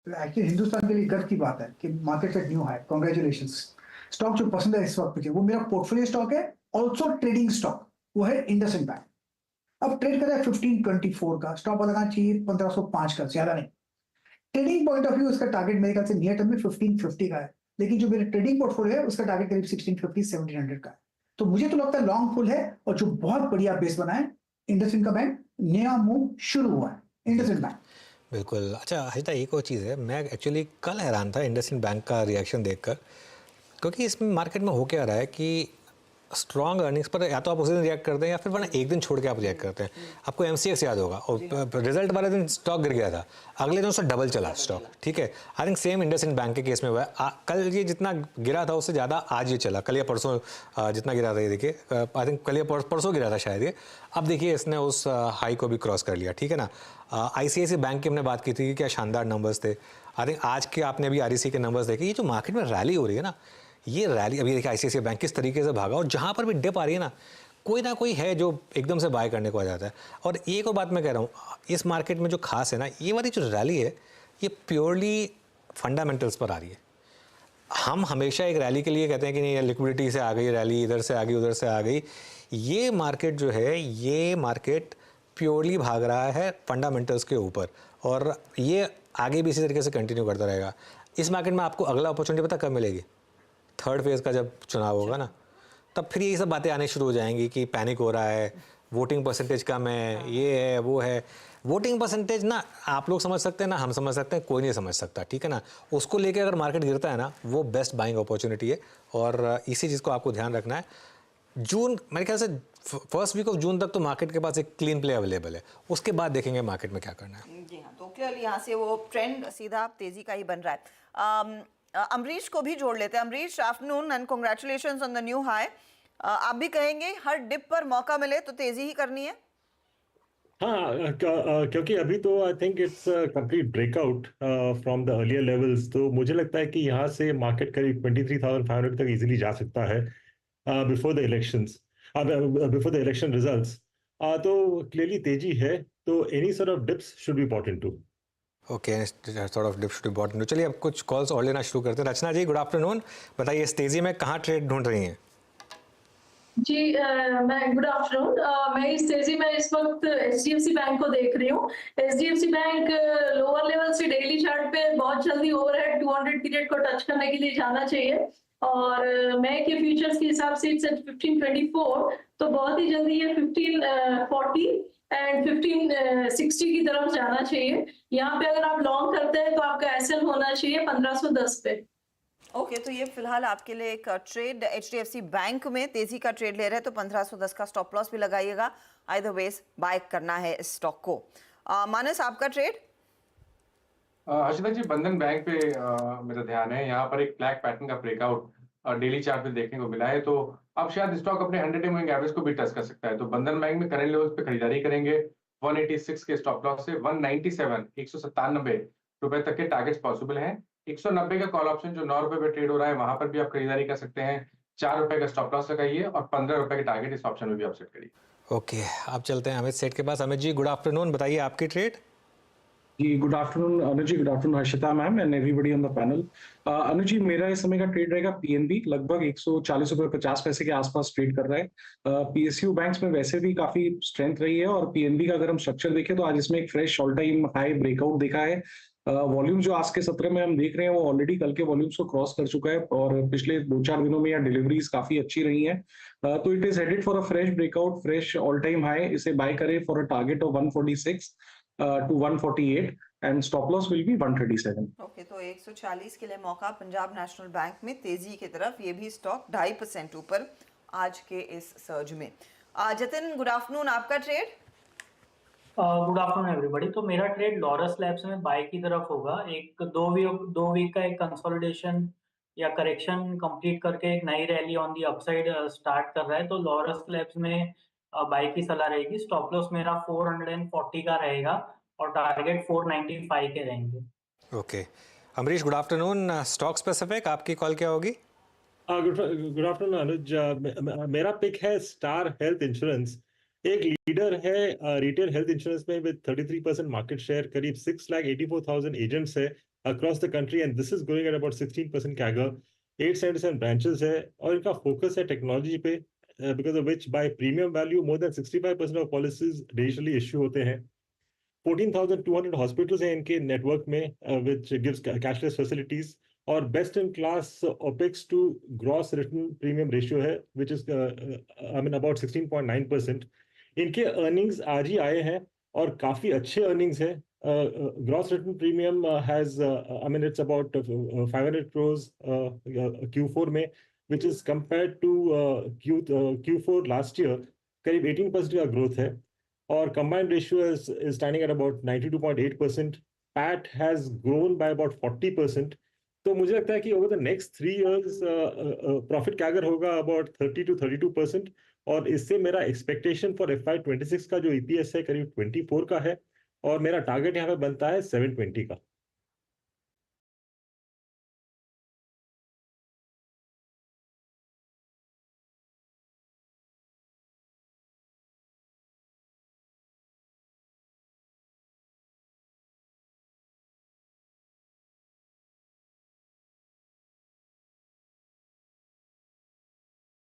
Actually Hindustan के लिए गर्व की बात है कि market at new high, congratulations. Stock जो पसंद है इस वक्त मुझे, वो मेरा पोर्टफोलियो स्टॉक है, ऑल्सो ट्रेडिंग स्टॉक, वो है इंडसइंड बैंक। अब ट्रेड कर रहा है 1524 का, स्टॉप लगाना चाहिए 1505 का, ज्यादा नहीं। ट्रेडिंग पॉइंट ऑफ व्यू उसका टारगेट मेरे ख्याल से नियर टर्म में 1550 का है, लेकिन जो मेरा ट्रेडिंग पोर्टफोलियो है उसका टारगेट करीब 1650 1700 का है। तो मुझे तो लगता है लॉन्ग पुल है, और जो बहुत बढ़िया बेस बना है इंडसइंड का बैंक, नया मूव शुरू हुआ है इंडसइंड बैंक। बिल्कुल। अच्छा हर्षिता, एक और चीज़ है, मैं एक्चुअली कल हैरान था इंडसइंड बैंक का रिएक्शन देखकर, क्योंकि इसमें मार्केट में हो क्या रहा है कि स्ट्रॉन्ग अर्निंग्स पर या तो आप उसी दिन रिएक्ट करते हैं या फिर वरना एक दिन छोड़ के आप रिएक्ट करते हैं। आपको एमसीएक्स याद होगा, और रिजल्ट वाले दिन स्टॉक गिर गया था, अगले दिन उससे डबल चला स्टॉक। ठीक है, I think same IndusInd bank के केस में हुआ है। कल ये जितना गिरा था उससे ज़्यादा आज ये चला, कल या परसों जितना गिरा था ये देखिए, आई थिंक कल या परसों गिरा था शायद ये। अब देखिए इसने उस हाई को भी क्रॉस कर लिया। ठीक है ना। आईसीआईसी बैंक की हमने बात की थी कि क्या शानदार नंबर्स थे। आई थिंक आज के आपने अभी आरईसी के नंबर्स देखे। ये जो मार्केट में रैली हो रही है ना, ये रैली अभी देखिए आईसीआईसीआई बैंक किस तरीके से भागा, और जहां पर भी डिप आ रही है ना कोई है जो एकदम से बाय करने को आ जाता है। और एक और बात मैं कह रहा हूँ, इस मार्केट में जो खास है ना, ये वाली जो रैली है ये प्योरली फंडामेंटल्स पर आ रही है। हम हमेशा एक रैली के लिए कहते हैं कि नहीं, लिक्विडिटी से आ गई रैली, इधर से आ गई उधर से आ गई। ये मार्केट जो है, ये मार्केट प्योरली भाग रहा है फंडामेंटल्स के ऊपर, और ये आगे भी इसी तरीके से कंटिन्यू करता रहेगा। इस मार्केट में आपको अगला अपॉर्चुनिटी पता कब मिलेगी? थर्ड फेज़ का जब चुनाव होगा ना, तब फिर यही सब बातें आने शुरू हो जाएंगी कि पैनिक हो रहा है, वोटिंग परसेंटेज कम है, ये है वो है। वोटिंग परसेंटेज ना आप लोग समझ सकते हैं ना हम समझ सकते हैं, कोई नहीं समझ सकता। ठीक है ना। उसको लेके अगर मार्केट गिरता है ना, वो बेस्ट बाइंग अपॉर्चुनिटी है, और इसी चीज़ को आपको ध्यान रखना है। जून, मेरे ख्याल से फर्स्ट वीक ऑफ जून तक तो मार्केट के पास एक क्लीन प्ले अवेलेबल है, उसके बाद देखेंगे मार्केट में क्या करना है। जी हाँ, तो क्लियरली यहाँ से वो ट्रेंड सीधा तेजी का ही बन रहा है। अमरीश को भी जोड़ लेते हैं। Amrish, afternoon and congratulations on the new high. आप भी कहेंगे हर डिप पर मौका मिले तो तेजी ही करनी है? हाँ, क्योंकि अभी तो I think it's complete breakout from the earlier levels. तो मुझे लगता है कि यहाँ से मार्केट करीब 23,500 तक इजीली जा सकता है before the elections, before the election results. तो क्लियरली तेजी है, तो any sort of dips should be important to. Okay, sort of dip should be important. चलिए अब कुछ कॉल्स और लेना शुरू करते हैं। Rachna ji, good afternoon. बताइए इस तेजी में कहाँ ट्रेड ढूंढ रही हैं? जी, मैं गुड आफ्टरनून। मैं इस तेजी में इस वक्त एचडीएफसी बैंक को देख रही हूँ। एचडीएफसी बैंक लोअर लेवल से डेली चार्ट पे बहुत जल्दी ओवरहेड 200 पीरियड को टच करने के लिए जाना चाहिए, और मैं के फ्यूचर्स के हिसाब से इट्स एट 1524, तो बहुत ही जल्दी ये 1540 एंड 1560 की तरफ जाना चाहिए। यहाँ पे अगर आप लॉन्ग करते हैं तो आपका एसएल होना चाहिए 1510 पे। ओके, तो ये फिलहाल आपके लिए एक ट्रेड एचडीएफसी बैंक में तेजी का ट्रेड ले रहे हैं, तो 1510 का स्टॉप लॉस भी लगाइएगा। आइदर वेज बाय करना है इस स्टॉक को। मानस, आपका ट्रेड? हर्षिता जी, बंधन बैंक पे मेरा ध्यान है। यहाँ पर एक फ्लैग पैटर्न का ब्रेकआउट डेली चार्ट पे देखने को मिला है, तो अब शायद स्टॉक अपने 100 मूविंग एवरेज को भी टच कर सकता है। तो बंधन बैंक में करंट लेवल्स पे खरीदारी करेंगे 186 के स्टॉप लॉस से 197 197 तक के टारगेट्स पॉसिबल हैं। 190 का कॉल ऑप्शन जो 9 रुपए पे ट्रेड हो रहा है, वहां पर भी आप खरीदारी कर सकते हैं। 4 रुपए का स्टॉप लॉस लगाइए और 15 रुपए के टारगेट इस ऑप्शन में भी आप सेट करिए। ओके, आप चलते हैं अमित सेठ के पास। Amit ji, good afternoon. बताइए आपकी ट्रेड। जी, good afternoon Anuj ji, good afternoon Harshita ma'am and everybody on the panel. Anuj ji, मेरा इस समय का ट्रेड रहेगा पीएनबी, लगभग 140 रुपए 50 पैसे के आसपास ट्रेड कर रहा है। पीएसयू बैंक्स में वैसे भी काफी स्ट्रेंथ रही है, और पीएनबी का अगर हम स्ट्रक्चर देखें तो आज इसमें एक fresh all time high breakout देखा है। वॉल्यूम जो आज के सत्र में हम देख रहे हैं वो ऑलरेडी कल के वॉल्यूम्स को क्रॉस कर चुका है, और पिछले 2-4 दिनों में यहाँ डिलीवरीज काफी अच्छी रही हैं। तो it is headed for a fresh breakout, fresh all time high. इसे बाय करें for a target of 146 to 148 and stop loss will be 137. Okay, तो 140 के लिए मौका पंजाब नेशनल बैंक में तेजी की तरफ। ये भी स्टॉक 2.5% ऊपर आज के इस सर्ज में। जतिन, गुड आफ्टरनून, आपका ट्रेड? Good afternoon everybody. तो मेरा ट्रेड लॉरस लैब्स में बाय की तरफ होगा। एक दो वीक का एक कंसोलिडेशन या करेक्शन कंप्लीट करके एक नई rally on the upside start कर रहा है, तो लॉरस लैब्स में बाय की सलाह रहेगी। स्टॉप लॉस मेरा 440 का रहेगा और टारगेट 495 के रहेंगे। Okay, Amrish, good afternoon. Stock specific आपकी कॉल क्या होगी? गुड आफ्टरनून अनुज। मेरा पिक है स्टार हेल्थ इंश्योरेंस। एक लीडर है रिटेल हेल्थ इंश्योरेंस में विद 33% मार्केट शेयर, करीब 6,84,000 एजेंट्स है। across the country, and this is growing at about 16% CAGR. 877 branches है और इनका focus है technology पे, because of which by premium value more than 65% of policies digitally issue होते हैं. 14,200 hospitals हैं इनके network में, which gives cashless facilities, और best in class opex to gross written premium ratio है, विच इज अबाउट 16.9%. इनके earnings आज ही आए हैं और काफी अच्छे अर्निंग्स है. Gross written premium has it's about 500 crores Q4 में, which is compared to Q4 last year करीब 18% का ग्रोथ है. और combined ratio is standing at about 92.8%. PAT has grown by about 40%. तो मुझे लगता है कि over the next 3 years profit CAGR होगा अबाउट 30 to 32%, और इससे मेरा एक्सपेक्टेशन फॉर FY26 का जो EPS है करीब 24 का है, और मेरा टारगेट यहाँ पे बनता है 720 का.